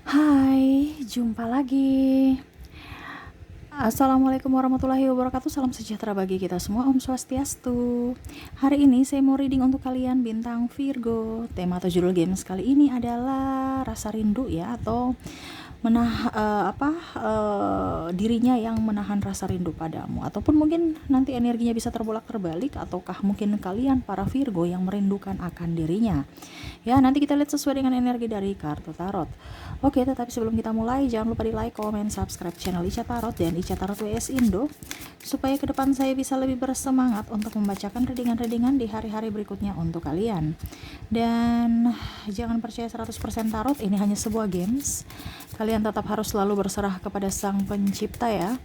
Hai, jumpa lagi. Assalamualaikum warahmatullahi wabarakatuh. Salam sejahtera bagi kita semua. Om Swastiastu. Hari ini saya mau reading untuk kalian bintang Virgo. Tema atau judul games kali ini adalah rasa rindu ya, atau dirinya yang menahan rasa rindu padamu, ataupun mungkin nanti energinya bisa terbolak terbalik, ataukah mungkin kalian para Virgo yang merindukan akan dirinya. Ya, nanti kita lihat sesuai dengan energi dari kartu tarot. Oke, tetapi sebelum kita mulai, jangan lupa di like, comment, subscribe channel Ica Tarot dan Ica Tarot WS Indo, supaya ke depan saya bisa lebih bersemangat untuk membacakan readingan-readingan di hari-hari berikutnya untuk kalian. Dan jangan percaya 100% tarot, ini hanya sebuah games. Kalian tetap harus selalu berserah kepada Sang Pencipta ya.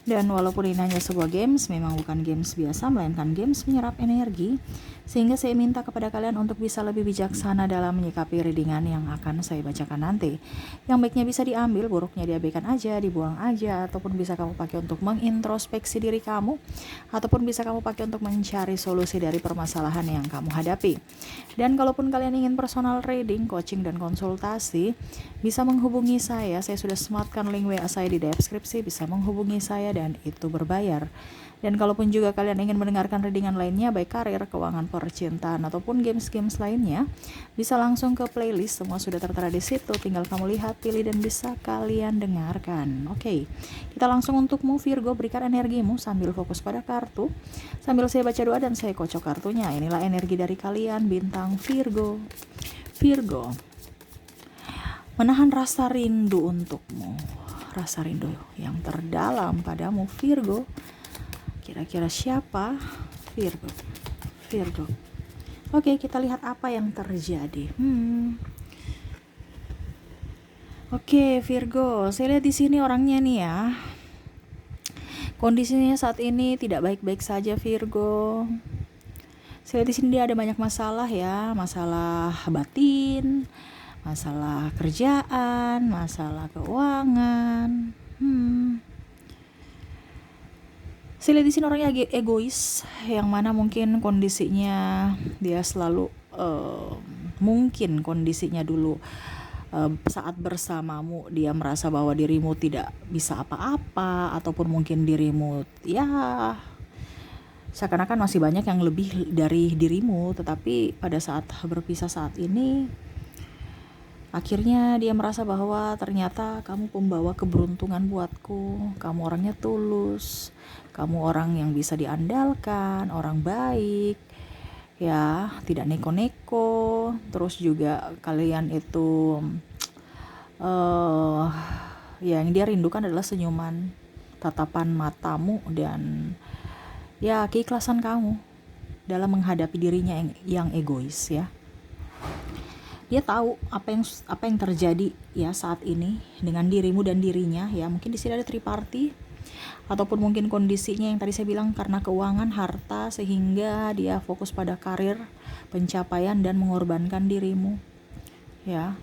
Dan walaupun ini hanya sebuah games, memang bukan games biasa, melainkan games menyerap energi, sehingga saya minta kepada kalian untuk bisa lebih bijaksana dalam menyikapi readingan yang akan saya bacakan nanti. Yang baiknya bisa diambil, buruknya diabaikan aja, dibuang aja, ataupun bisa kamu pakai untuk mengintrospeksi diri kamu, ataupun bisa kamu pakai untuk mencari solusi dari permasalahan yang kamu hadapi. Dan kalaupun kalian ingin personal reading, coaching, dan konsultasi, bisa menghubungi saya sudah sematkan link WA saya di deskripsi, bisa menghubungi saya dan itu berbayar. Dan kalaupun juga kalian ingin mendengarkan readingan lainnya, baik karir, keuangan, percintaan, ataupun games-games lainnya, bisa langsung ke playlist, semua sudah tertera di situ, tinggal kamu lihat, pilih, dan bisa kalian dengarkan. Oke, kita langsung untukmu Virgo, berikan energimu sambil fokus pada kartu, sambil saya baca doa dan saya kocok kartunya. Inilah energi dari kalian bintang Virgo. Virgo, menahan rasa rindu untukmu, rasa rindu yang terdalam padamu Virgo. Kira-kira siapa? Virgo. Virgo. Oke, kita lihat apa yang terjadi. Oke, Virgo. Saya lihat di sini orangnya nih ya. Kondisinya saat ini tidak baik-baik saja, Virgo. Saya lihat di sini dia ada banyak masalah ya, masalah batin, masalah kerjaan, masalah keuangan. Saya lihat di sini orangnya egois, yang mana mungkin kondisinya dia selalu mungkin kondisinya dulu saat bersamamu dia merasa bahwa dirimu tidak bisa apa-apa, ataupun mungkin dirimu ya seakan-akan masih banyak yang lebih dari dirimu, tetapi pada saat berpisah saat ini akhirnya dia merasa bahwa ternyata kamu pembawa keberuntungan buatku. Kamu orangnya tulus, kamu orang yang bisa diandalkan, orang baik ya, tidak neko-neko. Terus juga kalian itu yang dia rindukan adalah senyuman, tatapan matamu, dan ya keikhlasan kamu dalam menghadapi dirinya yang egois ya. Dia tahu apa yang terjadi ya saat ini dengan dirimu dan dirinya ya. Mungkin di sini ada triparty, ataupun mungkin kondisinya yang tadi saya bilang karena keuangan, harta, sehingga dia fokus pada karir, pencapaian, dan mengorbankan dirimu ya.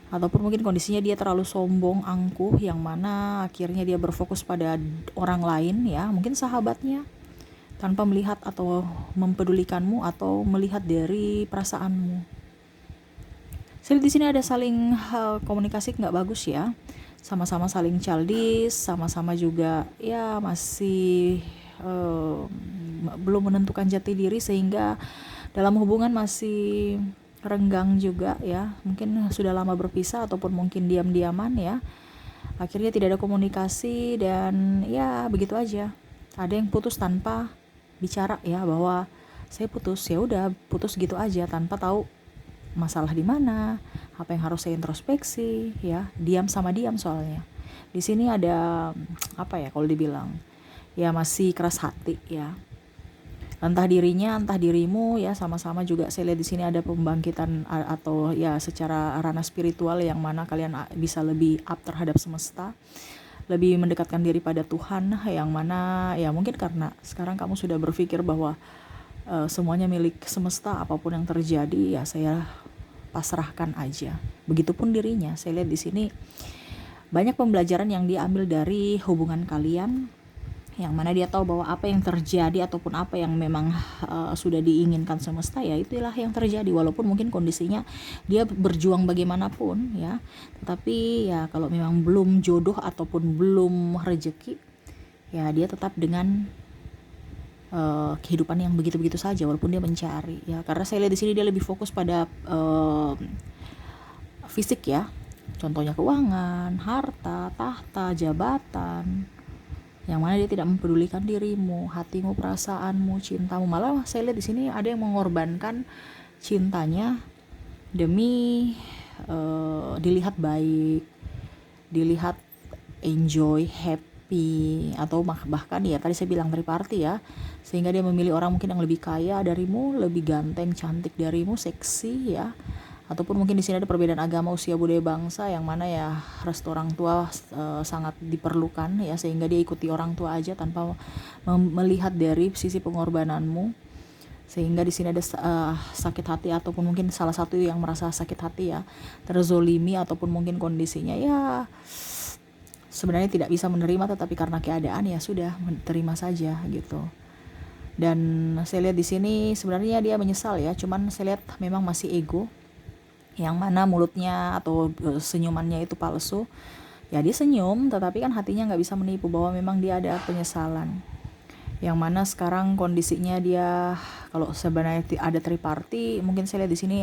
Ataupun mungkin kondisinya dia terlalu sombong, angkuh, yang mana akhirnya dia berfokus pada orang lain ya, mungkin sahabatnya, tanpa melihat atau mempedulikanmu atau melihat dari perasaanmu. Jadi di sini ada saling komunikasi nggak bagus ya, sama-sama saling childish, sama-sama juga ya masih belum menentukan jati diri, sehingga dalam hubungan masih renggang juga ya. Mungkin sudah lama berpisah, ataupun mungkin diam-diaman ya. Akhirnya tidak ada komunikasi dan ya begitu aja. Ada yang putus tanpa bicara ya, bahwa saya putus, ya udah putus gitu aja tanpa tahu masalah di mana, apa yang harus saya introspeksi ya. Diam sama diam soalnya. Di sini ada apa ya kalau dibilang ya, masih keras hati ya. Entah dirinya, entah dirimu ya, sama-sama juga saya lihat di sini ada pembangkitan atau ya secara ranah spiritual, yang mana kalian bisa lebih up terhadap semesta, lebih mendekatkan diri pada Tuhan, yang mana ya mungkin karena sekarang kamu sudah berpikir bahwa semuanya milik semesta, apapun yang terjadi ya saya pasrahkan aja. Begitupun dirinya. Saya lihat di sini banyak pembelajaran yang diambil dari hubungan kalian yang mana dia tahu bahwa apa yang terjadi ataupun apa yang memang sudah diinginkan semesta, ya itulah yang terjadi, walaupun mungkin kondisinya dia berjuang bagaimanapun ya, tetapi ya kalau memang belum jodoh ataupun belum rezeki, ya dia tetap dengan kehidupan yang begitu-begitu saja walaupun dia mencari ya, karena saya lihat di sini dia lebih fokus pada fisik ya, contohnya keuangan, harta, tahta, jabatan, yang mana dia tidak mempedulikan dirimu, hatimu, perasaanmu, cintamu. Malah saya lihat di sini ada yang mengorbankan cintanya demi dilihat baik, dilihat enjoy, happy, atau bahkan ya tadi saya bilang triparty ya, sehingga dia memilih orang mungkin yang lebih kaya darimu, lebih ganteng, cantik darimu, seksi ya, ataupun mungkin di sini ada perbedaan agama, usia, budaya, bangsa, yang mana ya restu orang tua sangat diperlukan ya, sehingga dia ikuti orang tua aja tanpa melihat dari sisi pengorbananmu, sehingga di sini ada sakit hati, ataupun mungkin salah satu yang merasa sakit hati ya, terzolimi, ataupun mungkin kondisinya ya sebenarnya tidak bisa menerima, tetapi karena keadaan ya sudah menerima saja gitu. Dan saya lihat di sini sebenarnya dia menyesal ya, cuman saya lihat memang masih ego, yang mana mulutnya atau senyumannya itu palsu ya, dia senyum tetapi kan hatinya nggak bisa menipu bahwa memang dia ada penyesalan, yang mana sekarang kondisinya dia kalau sebenarnya ada triparty, mungkin saya lihat di sini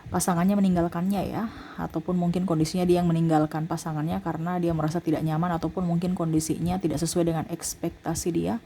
pasangannya meninggalkannya ya, ataupun mungkin kondisinya dia yang meninggalkan pasangannya karena dia merasa tidak nyaman, ataupun mungkin kondisinya tidak sesuai dengan ekspektasi dia,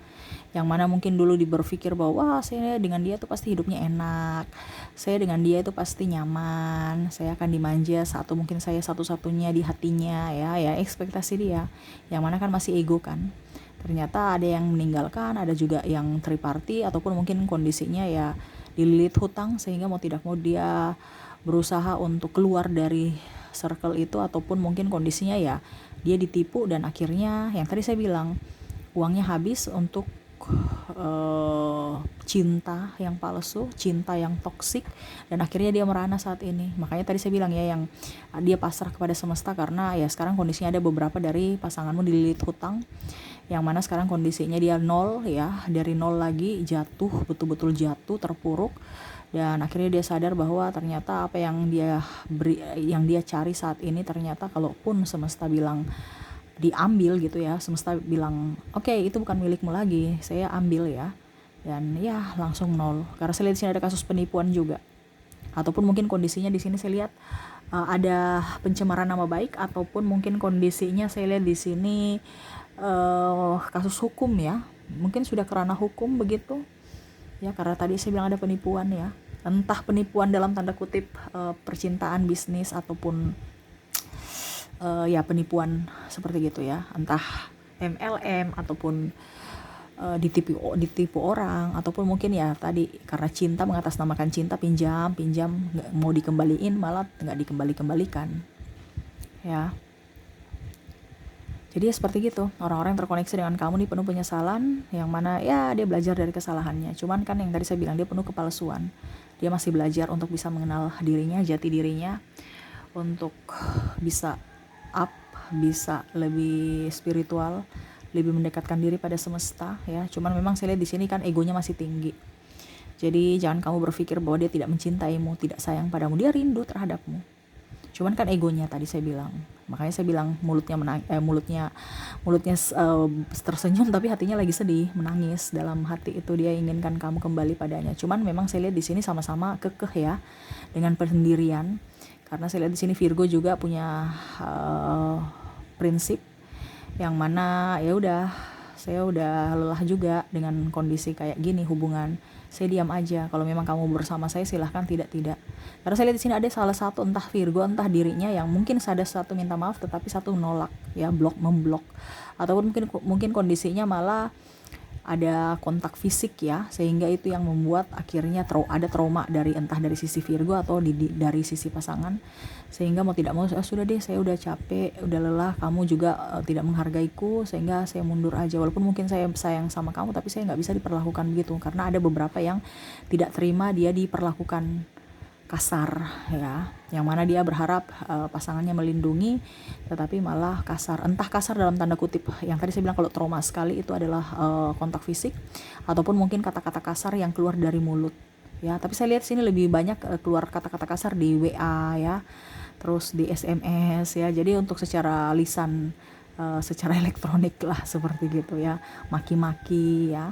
yang mana mungkin dulu berpikir bahwa wah saya dengan dia tuh pasti hidupnya enak, saya dengan dia itu pasti nyaman, saya akan dimanja, mungkin saya satu-satunya di hatinya ya ekspektasi dia, yang mana kan masih ego kan. Ternyata ada yang meninggalkan, ada juga yang triparty, ataupun mungkin kondisinya ya dililit hutang, sehingga mau tidak mau dia berusaha untuk keluar dari circle itu, ataupun mungkin kondisinya ya dia ditipu, dan akhirnya yang tadi saya bilang uangnya habis untuk cinta yang palsu, cinta yang toksik, dan akhirnya dia merana saat ini. Makanya tadi saya bilang ya, yang dia pasrah kepada semesta, karena ya sekarang kondisinya ada beberapa dari pasanganmu dililit hutang, yang mana sekarang kondisinya dia nol ya, dari nol lagi jatuh, betul-betul jatuh, terpuruk, dan akhirnya dia sadar bahwa ternyata apa yang dia cari saat ini, ternyata kalaupun semesta bilang diambil gitu ya, semesta bilang oke, itu bukan milikmu lagi, saya ambil ya, dan ya langsung nol. Karena saya lihat di sini ada kasus penipuan juga, ataupun mungkin kondisinya di sini saya lihat ada pencemaran nama baik, ataupun mungkin kondisinya saya lihat di sini kasus hukum ya, mungkin sudah kerana hukum begitu ya, karena tadi saya bilang ada penipuan ya, entah penipuan dalam tanda kutip percintaan, bisnis, ataupun ya penipuan seperti gitu ya, entah MLM ataupun ditipu orang, ataupun mungkin ya tadi karena cinta, mengatasnamakan cinta, pinjam nggak mau dikembaliin, malah nggak dikembalikan ya. Jadi ya seperti gitu, orang-orang yang terkoneksi dengan kamu nih penuh penyesalan, yang mana ya dia belajar dari kesalahannya, cuman kan yang tadi saya bilang dia penuh kepalsuan, dia masih belajar untuk bisa mengenal dirinya, jati dirinya, untuk bisa up, bisa lebih spiritual, lebih mendekatkan diri pada semesta ya. Cuman memang saya lihat di sini kan egonya masih tinggi. Jadi jangan kamu berpikir bahwa dia tidak mencintaimu, tidak sayang padamu, dia rindu terhadapmu. Cuman kan egonya tadi saya bilang. Makanya saya bilang mulutnya tersenyum tapi hatinya lagi sedih, menangis. Dalam hati itu dia inginkan kamu kembali padanya. Cuman memang saya lihat di sini sama-sama kekeh ya dengan pendirian. Karena saya lihat di sini Virgo juga punya prinsip, yang mana ya udah, saya udah lelah juga dengan kondisi kayak gini hubungan. Saya diam aja. Kalau memang kamu bersama saya silahkan, tidak. Karena saya lihat di sini ada salah satu, entah Virgo entah dirinya, yang mungkin ada satu minta maaf tetapi satu menolak ya, memblok, ataupun mungkin kondisinya malah ada kontak fisik ya, sehingga itu yang membuat akhirnya ada trauma dari entah dari sisi Virgo atau dari sisi pasangan, sehingga mau tidak mau sudah deh, saya udah capek, udah lelah, kamu juga tidak menghargaiku, sehingga saya mundur aja. Walaupun mungkin saya sayang sama kamu, tapi saya nggak bisa diperlakukan begitu, karena ada beberapa yang tidak terima dia diperlakukan kasar ya, yang mana dia berharap pasangannya melindungi tetapi malah kasar, entah kasar dalam tanda kutip yang tadi saya bilang kalau trauma sekali itu adalah kontak fisik, ataupun mungkin kata-kata kasar yang keluar dari mulut ya. Tapi saya lihat sini lebih banyak keluar kata-kata kasar di WA ya, terus di SMS ya. Jadi untuk secara lisan, secara elektronik lah seperti gitu ya, maki-maki ya.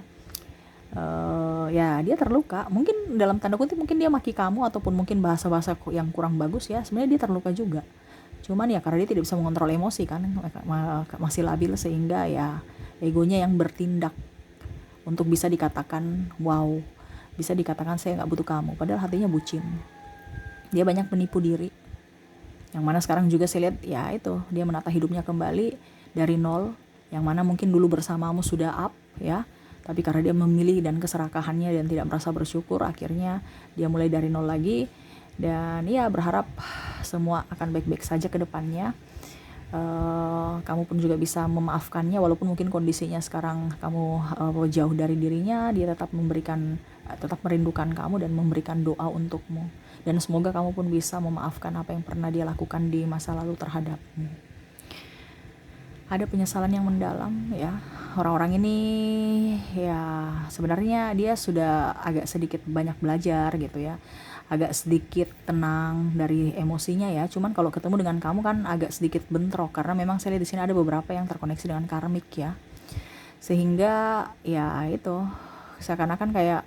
Ya dia terluka, mungkin dalam tanda kutip mungkin dia maki kamu ataupun mungkin bahasa-bahasa yang kurang bagus ya, sebenarnya dia terluka juga. Cuman ya karena dia tidak bisa mengontrol emosi kan, masih labil, sehingga ya egonya yang bertindak untuk bisa dikatakan wow, bisa dikatakan saya nggak butuh kamu, padahal hatinya bucin. Dia banyak menipu diri, yang mana sekarang juga saya lihat ya itu dia menata hidupnya kembali dari nol, yang mana mungkin dulu bersamamu sudah up ya, tapi karena dia memilih dan keserakahannya dan tidak merasa bersyukur, akhirnya dia mulai dari nol lagi. Dan ya berharap semua akan baik-baik saja ke depannya. Kamu pun juga bisa memaafkannya, walaupun mungkin kondisinya sekarang kamu jauh dari dirinya, dia tetap merindukan kamu dan memberikan doa untukmu. Dan semoga kamu pun bisa memaafkan apa yang pernah dia lakukan di masa lalu terhadapmu. Ada penyesalan yang mendalam ya. Orang-orang ini ya sebenarnya dia sudah agak sedikit banyak belajar gitu ya, agak sedikit tenang dari emosinya ya. Cuman kalau ketemu dengan kamu kan agak sedikit bentrok, karena memang saya lihat di sini ada beberapa yang terkoneksi dengan karmik ya, sehingga ya itu seakan-akan kayak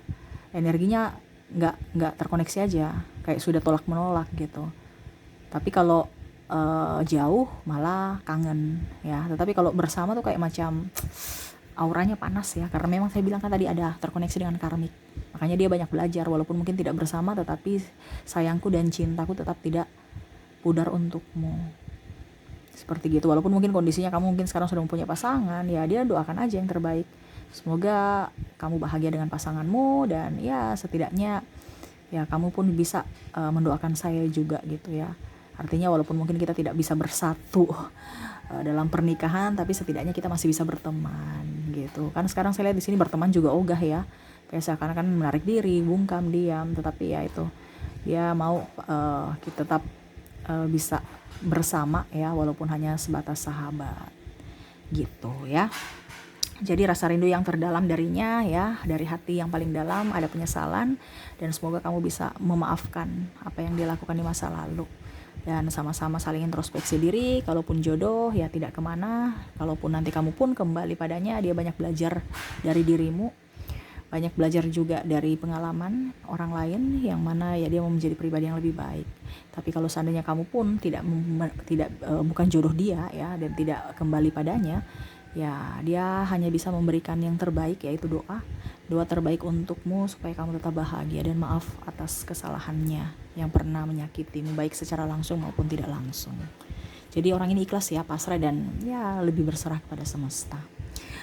energinya nggak terkoneksi aja, kayak sudah tolak menolak gitu. Tapi kalau jauh malah kangen ya, tetapi kalau bersama tuh kayak macam auranya panas ya, karena memang saya bilang kan tadi ada terkoneksi dengan karmik. Makanya dia banyak belajar, walaupun mungkin tidak bersama, tetapi sayangku dan cintaku tetap tidak pudar untukmu, seperti gitu. Walaupun mungkin kondisinya kamu mungkin sekarang sudah mempunyai pasangan ya, dia doakan aja yang terbaik. Semoga kamu bahagia dengan pasanganmu, dan ya setidaknya ya kamu pun bisa mendoakan saya juga gitu ya. Artinya walaupun mungkin kita tidak bisa bersatu dalam pernikahan, tapi setidaknya kita masih bisa berteman gitu. Kan sekarang saya lihat di sini berteman juga ogah ya, kayak seakan-akan menarik diri, bungkam, diam. Tetapi ya itu dia mau kita tetap bisa bersama ya, walaupun hanya sebatas sahabat gitu ya. Jadi rasa rindu yang terdalam darinya ya, dari hati yang paling dalam ada penyesalan, dan semoga kamu bisa memaafkan apa yang dia lakukan di masa lalu. Dan sama-sama saling introspeksi diri. Kalaupun jodoh ya tidak kemana, kalaupun nanti kamu pun kembali padanya, dia banyak belajar dari dirimu, banyak belajar juga dari pengalaman orang lain, yang mana ya dia mau menjadi pribadi yang lebih baik. Tapi kalau seandainya kamu pun bukan jodoh dia ya, dan tidak kembali padanya, ya dia hanya bisa memberikan yang terbaik, yaitu doa terbaik untukmu supaya kamu tetap bahagia, dan maaf atas kesalahannya yang pernah menyakitimu, baik secara langsung maupun tidak langsung. Jadi orang ini ikhlas ya, pasrah, dan ya lebih berserah kepada semesta.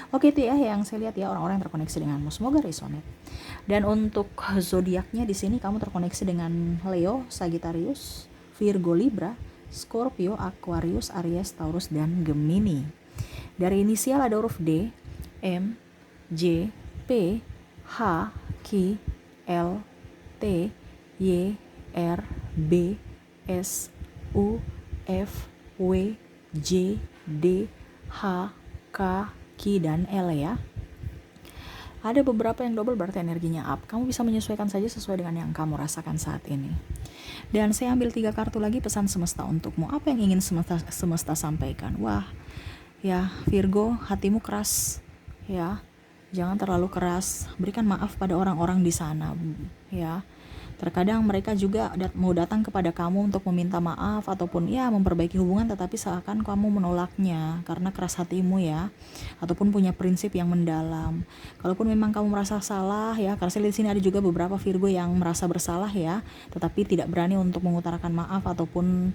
Oke, itu ya yang saya lihat ya, orang-orang yang terkoneksi denganmu, semoga resonate. Dan untuk zodiaknya di sini kamu terkoneksi dengan Leo, Sagittarius, Virgo, Libra, Scorpio, Aquarius, Aries, Taurus, dan Gemini. Dari inisial ada huruf D, M, J, P, H, Q, L, T, Y, R, B, S, U, F, W, J, D, H, K, Q, dan L ya. Ada beberapa yang double, berarti energinya up. Kamu bisa menyesuaikan saja sesuai dengan yang kamu rasakan saat ini. Dan saya ambil 3 kartu lagi, pesan semesta untukmu. Apa yang ingin semesta sampaikan? Wah ya, Virgo, hatimu keras ya, jangan terlalu keras. Berikan maaf pada orang-orang di sana ya. Terkadang mereka juga mau datang kepada kamu untuk meminta maaf ataupun ya memperbaiki hubungan, tetapi seakan kamu menolaknya karena keras hatimu ya, ataupun punya prinsip yang mendalam. Kalaupun memang kamu merasa salah ya, karena saya lihat di sini ada juga beberapa Virgo yang merasa bersalah ya, tetapi tidak berani untuk mengutarakan maaf ataupun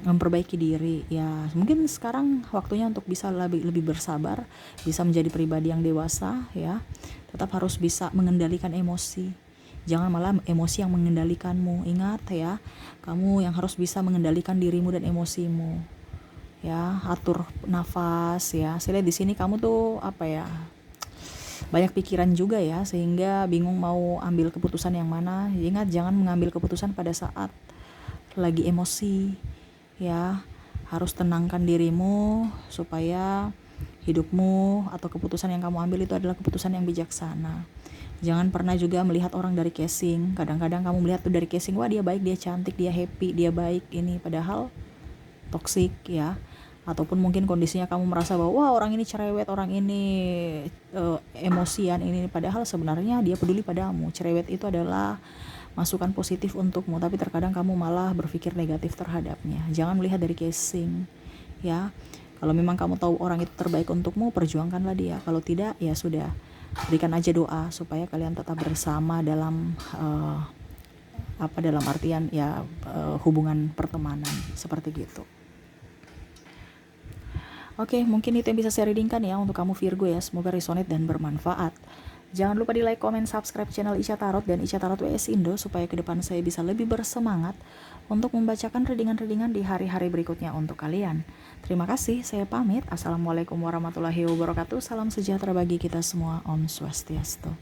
memperbaiki diri ya. Mungkin sekarang waktunya untuk bisa lebih bersabar, bisa menjadi pribadi yang dewasa ya. Tetap harus bisa mengendalikan emosi, jangan malah emosi yang mengendalikanmu. Ingat ya, kamu yang harus bisa mengendalikan dirimu dan emosimu ya. Atur nafas ya. Saya lihat di sini kamu tuh apa ya, banyak pikiran juga ya, sehingga bingung mau ambil keputusan yang mana. Ingat, jangan mengambil keputusan pada saat lagi emosi ya. Harus tenangkan dirimu supaya hidupmu atau keputusan yang kamu ambil itu adalah keputusan yang bijaksana. Jangan pernah juga melihat orang dari casing. Kadang-kadang kamu melihat tuh dari casing, wah dia baik, dia cantik, dia happy, dia baik ini, padahal toksik ya. Ataupun mungkin kondisinya kamu merasa bahwa wah orang ini cerewet, orang ini emosian ini, padahal sebenarnya dia peduli padamu. Cerewet itu adalah masukan positif untukmu, tapi terkadang kamu malah berpikir negatif terhadapnya. Jangan melihat dari casing ya. Kalau memang kamu tahu orang itu terbaik untukmu, perjuangkanlah dia. Kalau tidak, ya sudah, berikan aja doa supaya kalian tetap bersama dalam dalam artian ya hubungan pertemanan seperti gitu. Oke, mungkin itu yang bisa saya readingkan ya untuk kamu Virgo ya. Semoga resonate dan bermanfaat. Jangan lupa di like, comment, subscribe channel Ica Tarot dan Ica Tarot WS Indo supaya ke depan saya bisa lebih bersemangat untuk membacakan readingan-readingan di hari-hari berikutnya untuk kalian. Terima kasih, saya pamit. Assalamualaikum warahmatullahi wabarakatuh. Salam sejahtera bagi kita semua. Om Swastiastu.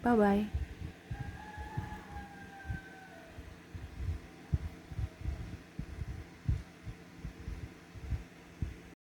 Bye-bye.